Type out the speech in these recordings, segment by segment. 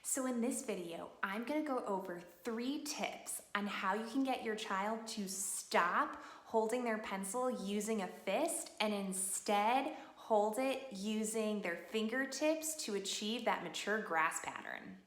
So in this video, I'm gonna go over 3 tips on how you can get your child to stop holding their pencil using a fist and instead hold it using their fingertips to achieve that mature grasp pattern.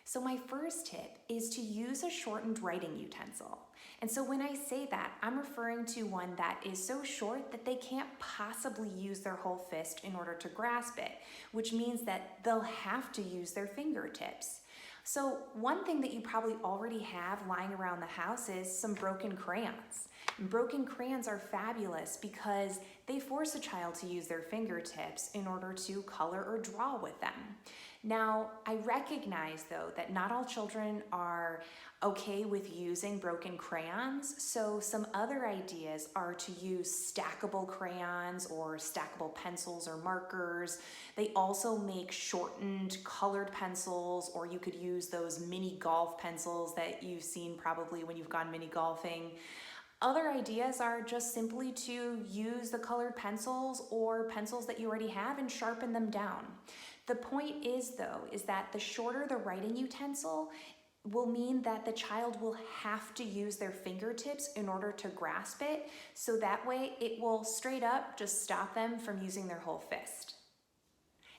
So my first tip is to use a shortened writing utensil. And so when I say that, I'm referring to one that is so short that they can't possibly use their whole fist in order to grasp it, which means that they'll have to use their fingertips. So one thing that you probably already have lying around the house is some broken crayons. And broken crayons are fabulous because they force a child to use their fingertips in order to color or draw with them. Now, I recognize though that not all children are okay with using broken crayons, so some other ideas are to use stackable crayons or stackable pencils or markers. They also make shortened colored pencils, or you could use those mini golf pencils that you've seen probably when you've gone mini golfing. Other ideas are just simply to use the colored pencils or pencils that you already have and sharpen them down. The point is though, is that the shorter the writing utensil will mean that the child will have to use their fingertips in order to grasp it, so that way it will straight up just stop them from using their whole fist.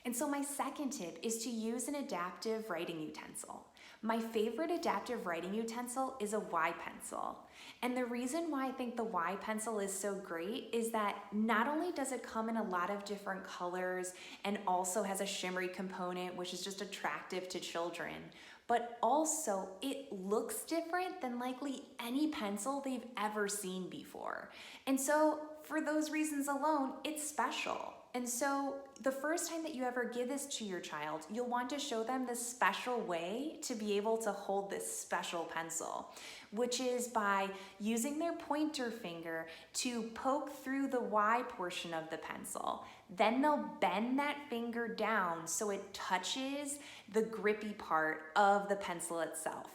And so my second tip is to use an adaptive writing utensil. My favorite adaptive writing utensil is a Y pencil. And the reason why I think the Y pencil is so great is that not only does it come in a lot of different colors and also has a shimmery component, which is just attractive to children, but also it looks different than likely any pencil they've ever seen before. And so for those reasons alone, it's special. And so the first time that you ever give this to your child, you'll want to show them the special way to be able to hold this special pencil, which is by using their pointer finger to poke through the Y portion of the pencil. Then they'll bend that finger down so it touches the grippy part of the pencil itself.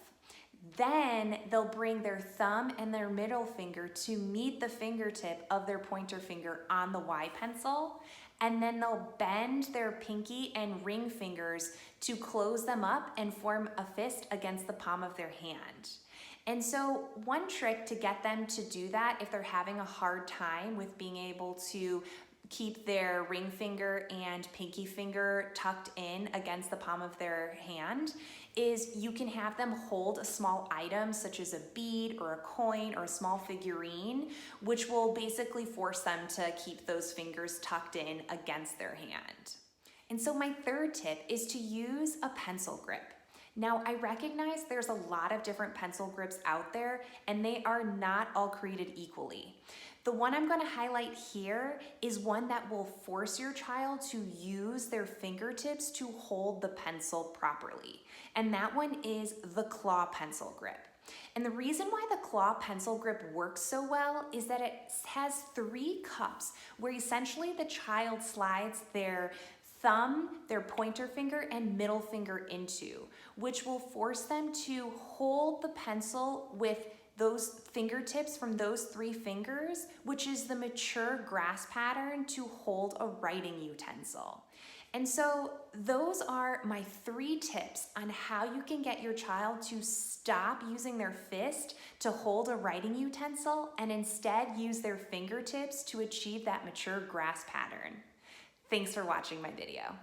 Then they'll bring their thumb and their middle finger to meet the fingertip of their pointer finger on the Y pencil, and then they'll bend their pinky and ring fingers to close them up and form a fist against the palm of their hand. And so one trick to get them to do that if they're having a hard time with being able to keep their ring finger and pinky finger tucked in against the palm of their hand is you can have them hold a small item such as a bead or a coin or a small figurine, which will basically force them to keep those fingers tucked in against their hand. And so my third tip is to use a pencil grip. Now, I recognize there's a lot of different pencil grips out there and they are not all created equally. The one I'm going to highlight here is one that will force your child to use their fingertips to hold the pencil properly. And that one is the claw pencil grip. And the reason why the claw pencil grip works so well is that it has 3 cups where essentially the child slides their thumb, their pointer finger, and middle finger into, which will force them to hold the pencil with those fingertips from those 3 fingers, which is the mature grasp pattern to hold a writing utensil. And so those are my 3 tips on how you can get your child to stop using their fist to hold a writing utensil and instead use their fingertips to achieve that mature grasp pattern. Thanks for watching my video.